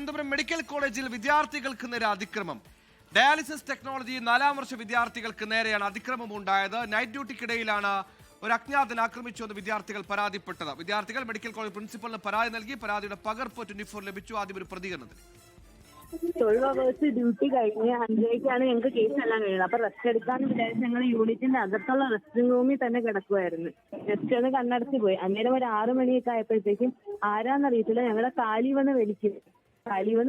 Thiruvananthapuram medical കോളേജിൽ വിദ്യാർത്ഥികൾക്ക് നേരെ അതിക്രമം. ഡയാലിസിസ് ടെക്നോളജി 4ാം വർഷ വിദ്യാർത്ഥികൾക്ക് നേരെയാണ് അതിക്രമം ഉണ്ടായത്. നൈറ്റ് ഡ്യൂട്ടിക്കിടയിലാണ് ഒരു അജ്ഞാതൻ ആക്രമിച്ചുവെന്ന് വിദ്യാർത്ഥികൾ പരാതിപ്പെട്ടത്. വിദ്യാർത്ഥികൾ മെഡിക്കൽ കോളേജ് പ്രിൻസിപ്പലിന് പരാതി നൽകി. പരാതിയുടെ പകർപ്പ് 24 ലഭിച്ചു. ആദ്യം ഒരു പ്രതികരണത്തിൽ 12 hours ഡ്യൂട്ടി കഴിഞ്ഞ് 5:00-ക്കാണ് ഞങ്ങൾക്ക് കേസ് എല്ലാം കഴിയുന്നത്. അപ്പൊ റെസ്റ്റ് എടുക്കാന്ന് വിചാരിച്ച് ഞങ്ങൾ യൂണിറ്റിന്റെ അകത്തുള്ള റെസ്റ്റിംഗ് റൂമിൽ തന്നെ കിടക്കുമായിരുന്നു. ജസ്റ്റ് ഒന്ന് കണ്ണടച്ച് പോയി. അന്നേരം ഒരു 6 മണിയൊക്കെ ആയപ്പോഴത്തേക്കും ആരാന്നറിയത്തില്ല ഞങ്ങളെ കാലി വന്ന്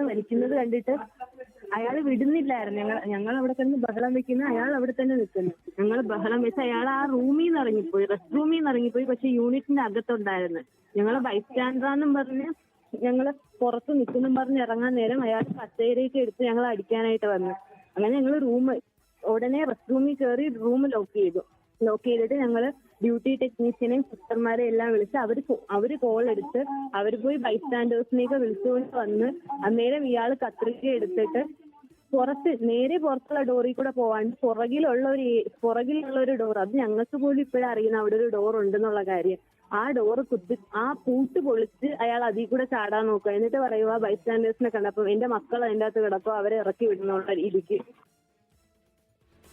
വലിക്കുന്നത് കണ്ടിട്ട് അയാൾ വിടുന്നില്ലായിരുന്നു. ഞങ്ങൾ അവിടെ തന്നെ ബഹളം വെക്കുന്നു, അയാൾ അവിടെ തന്നെ നിൽക്കുന്നു. ഞങ്ങൾ ബഹളം വെച്ച് അയാൾ ആ റൂമിൽ നിന്ന് ഇറങ്ങിപ്പോയി, റെസ്റ്റ് റൂമിൽ നിന്ന് ഇറങ്ങിപ്പോയി. പക്ഷെ യൂണിറ്റിന്റെ അകത്തുണ്ടായിരുന്നു. ഞങ്ങളെ ബൈസ്റ്റാൻഡറാന്നും പറഞ്ഞ് ഞങ്ങള് പുറത്ത് നിൽക്കുന്നും പറഞ്ഞ് ഇറങ്ങാൻ നേരം അയാൾ കസേരയൊക്കെ എടുത്ത് ഞങ്ങൾ അടിക്കാനായിട്ട് വന്നു. അങ്ങനെ ഞങ്ങൾ ഉടനെ റെസ്റ്റ് റൂമിൽ കയറി റൂം ലോക്ക് ചെയ്തിട്ട് ഞങ്ങള് ഡ്യൂട്ടി ടെക്നീഷ്യനെയും സിസ്റ്റർമാരെയും എല്ലാം വിളിച്ച് അവര് കോൾ എടുത്ത് അവർ പോയി ബൈസ്റ്റാൻഡേഴ്സിനെയൊക്കെ വിളിച്ചുകൊണ്ട് വന്ന് അന്നേരം ഇയാൾ കത്രിക എടുത്തിട്ട് പുറത്തുള്ള ഡോറിൽ കൂടെ പോവാണ്ട് പുറകിലുള്ള ഒരു ഡോർ, അത് ഞങ്ങൾക്ക് പോലും ഇപ്പോഴും അറിയുന്ന അവിടെ ഒരു ഡോർ ഉണ്ടെന്നുള്ള കാര്യം. ആ ഡോറ് ആ പൂട്ട് പൊളിച്ച് അയാൾ അതിൽ കൂടെ ചാടാൻ നോക്കുക. എന്നിട്ട് പറയുക ബൈസ്റ്റാൻഡേഴ്സിനെ കണ്ടപ്പോൾ എന്റെ മക്കൾ അതിൻ്റെ അകത്ത് കിടപ്പോൾ അവരെ ഇറക്കി വിടുന്നുള്ള രീതിക്ക്.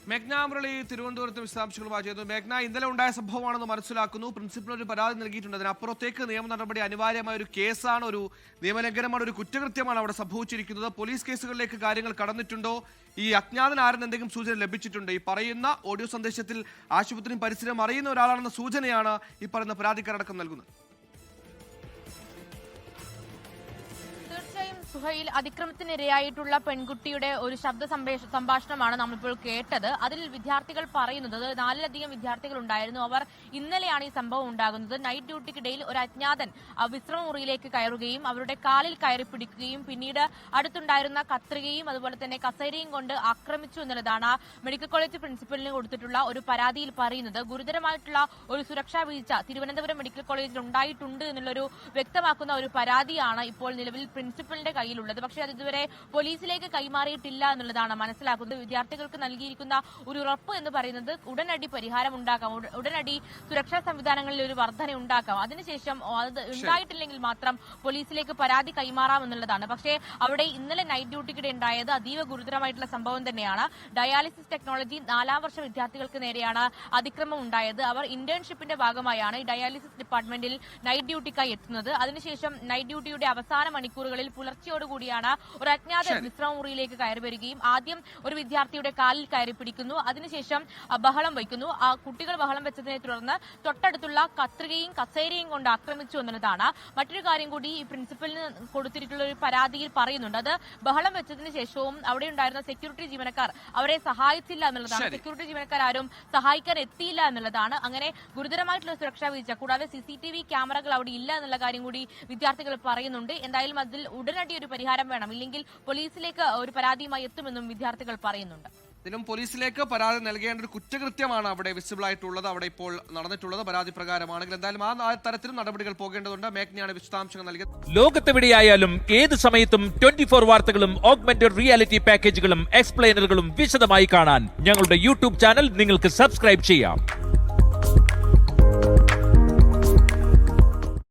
മേഘ്ന മുരളി തിരുവനന്തപുരത്ത് വിശദാംശങ്ങളുമായി ചെയ്തു. മേഘ്ന, ഇന്നലെ ഉണ്ടായ സംഭവമാണെന്ന് മനസ്സിലാക്കുന്നു. പ്രിൻസിപ്പൽ ഒരു പരാതി നൽകിയിട്ടുണ്ട്. അതിനപ്പുറത്തേക്ക് നിയമ നടപടി അനിവാര്യമായ ഒരു കേസാണ്, ഒരു നിയമലംഘനമാണ്, ഒരു കുറ്റകൃത്യമാണ് അവിടെ സംഭവിച്ചിരിക്കുന്നത്. പോലീസ് കേസുകളിലേക്ക് കാര്യങ്ങൾ കടന്നിട്ടുണ്ടോ? ഈ അജ്ഞാതൻ ആരെന്ന് എന്തെങ്കിലും സൂചന ലഭിച്ചിട്ടുണ്ട്? ഈ പറയുന്ന ഓഡിയോ സന്ദേശത്തിൽ ആശുപത്രിയും പരിസരം അറിയുന്ന ഒരാളാണെന്ന സൂചനയാണ് ഈ പറയുന്ന പരാതിക്കാരടക്കം നൽകുന്നത്. സുഹൈൽ, അതിക്രമത്തിനിരയായിട്ടുള്ള പെൺകുട്ടിയുടെ ഒരു ശബ്ദ സംഭാഷണമാണ് നമ്മളിപ്പോൾ കേട്ടത്. അതിൽ വിദ്യാർത്ഥികൾ പറയുന്നത് 4ലധികം വിദ്യാർത്ഥികൾ ഉണ്ടായിരുന്നു. അവർ ഇന്നലെയാണ് ഈ സംഭവം ഉണ്ടാകുന്നത്. നൈറ്റ് ഡ്യൂട്ടിക്കിടയിൽ ഒരു അജ്ഞാതൻ വിശ്രമമുറിയിലേക്ക് കയറുകയും അവരുടെ കാലിൽ കയറി പിടിക്കുകയും പിന്നീട് അടുത്തുണ്ടായിരുന്ന കത്രികയും അതുപോലെ തന്നെ കസേരയും കൊണ്ട് ആക്രമിച്ചു എന്നുള്ളതാണ് മെഡിക്കൽ കോളേജ് പ്രിൻസിപ്പലിന് കൊടുത്തിട്ടുള്ള ഒരു പരാതിയിൽ പറയുന്നത്. ഗുരുതരമായിട്ടുള്ള ഒരു സുരക്ഷാ വീഴ്ച തിരുവനന്തപുരം മെഡിക്കൽ കോളേജിൽ ഉണ്ടായിട്ടുണ്ട് എന്നുള്ളൊരു വ്യക്തമാക്കുന്ന ഒരു പരാതിയാണ് ഇപ്പോൾ നിലവിൽ പ്രിൻസിപ്പലിന്റെ കയ്യിലുള്ളത്. പക്ഷേ അത് ഇതുവരെ പോലീസിലേക്ക് കൈമാറിയിട്ടില്ല എന്നുള്ളതാണ് മനസ്സിലാക്കുന്നത്. വിദ്യാർത്ഥികൾക്ക് നൽകിയിരിക്കുന്ന ഒരു ഉറപ്പ് എന്ന് പറയുന്നത് ഉടനടി പരിഹാരം ഉണ്ടാക്കാം, ഉടനടി സുരക്ഷാ സംവിധാനങ്ങളിൽ ഒരു വർധന ഉണ്ടാക്കാം. അതിനുശേഷം അത് ഉണ്ടായിട്ടില്ലെങ്കിൽ മാത്രം പോലീസിലേക്ക് പരാതി കൈമാറാമെന്നുള്ളതാണ്. പക്ഷേ അവിടെ ഇന്നലെ നൈറ്റ് ഡ്യൂട്ടിക്കിടെ ഉണ്ടായത് അതീവ ഗുരുതരമായിട്ടുള്ള സംഭവം തന്നെയാണ്. ഡയാലിസിസ് ടെക്നോളജി 4ാം വർഷ വിദ്യാർത്ഥികൾക്ക് നേരെയാണ് അതിക്രമം ഉണ്ടായത്. അവർ ഇന്റേൺഷിപ്പിന്റെ ഭാഗമായാണ് ഈ ഡയാലിസിസ് ഡിപ്പാർട്ട്മെന്റിൽ നൈറ്റ് ഡ്യൂട്ടിക്കായി എത്തുന്നത്. അതിനുശേഷം നൈറ്റ് ഡ്യൂട്ടിയുടെ അവസാന മണിക്കൂറുകളിൽ പുലർച്ചയോടുകൂടിയാണ് ഒരു അജ്ഞാത വിശ്രമമുറിയിലേക്ക് കയറി വരികയും ആദ്യം ഒരു വിദ്യാർത്ഥിയുടെ കാലിൽ കയറി പിടിക്കുന്നു. അതിനുശേഷം ബഹളം വയ്ക്കുന്നു. ആ കുട്ടികൾ ബഹളം വെച്ചതിനെ തുടർന്ന് തൊട്ടടുത്തുള്ള കത്രികയും കസേരയും കൊണ്ട് ആക്രമിച്ചു എന്നുള്ളതാണ് മറ്റൊരു കാര്യം കൂടി ഈ പ്രിൻസിപ്പലിന് കൊടുത്തിട്ടുള്ള ഒരു പരാതിയിൽ പറയുന്നുണ്ട്. അത് ബഹളം വെച്ചതിന് ശേഷവും അവിടെ ഉണ്ടായിരുന്ന സെക്യൂരിറ്റി ജീവനക്കാർ അവരെ സഹായിച്ചില്ല എന്നുള്ളതാണ്. സെക്യൂരിറ്റി ജീവനക്കാർ ആരും സഹായിക്കാൻ എത്തിയില്ല എന്നുള്ളതാണ്. അങ്ങനെ ഗുരുതരമായിട്ടുള്ള സുരക്ഷാ വീഴ്ച, കൂടാതെ CCTV ക്യാമറകൾ അവിടെ ഇല്ല എന്നുള്ള കാര്യം കൂടി വിദ്യാർത്ഥികൾ പറയുന്നുണ്ട്. എന്തായാലും അതിൽ ഉടനടി ഒരു പരിഹാരം വേണം, ഇല്ലെങ്കിൽ പോലീസിലേക്ക് ഒരു പരാതിയുമായി എത്തുമെന്നും വിദ്യാർത്ഥികൾ പറയുന്നുണ്ട്. ഇതിനും പോലീസിലേക്ക് പരാതി നൽകേണ്ട ഒരു കുറ്റകൃത്യമാണ് അവിടെ വിസിബിൾ ആയിട്ടുള്ളത്, അവിടെ ഇപ്പോൾ നടന്നിട്ടുള്ളത്. പരാതി പ്രകാരമാണെങ്കിൽ എന്തായാലും ആ തരത്തിലും നടപടികൾ പോകേണ്ടതുണ്ട്. മേഘ്നയാണ് വിശദാംശങ്ങൾ നൽകിയത്. ലോകത്തെവിടെയായാലും ഏത് സമയത്തും 24 വാർത്തകളും ഓഗ്മെന്റഡ് റിയാലിറ്റി പാക്കേജുകളും എക്സ്പ്ലെയിനറുകളും വിശദമായി കാണാൻ ഞങ്ങളുടെ YouTube ചാനൽ നിങ്ങൾക്ക് സബ്സ്ക്രൈബ് ചെയ്യാം.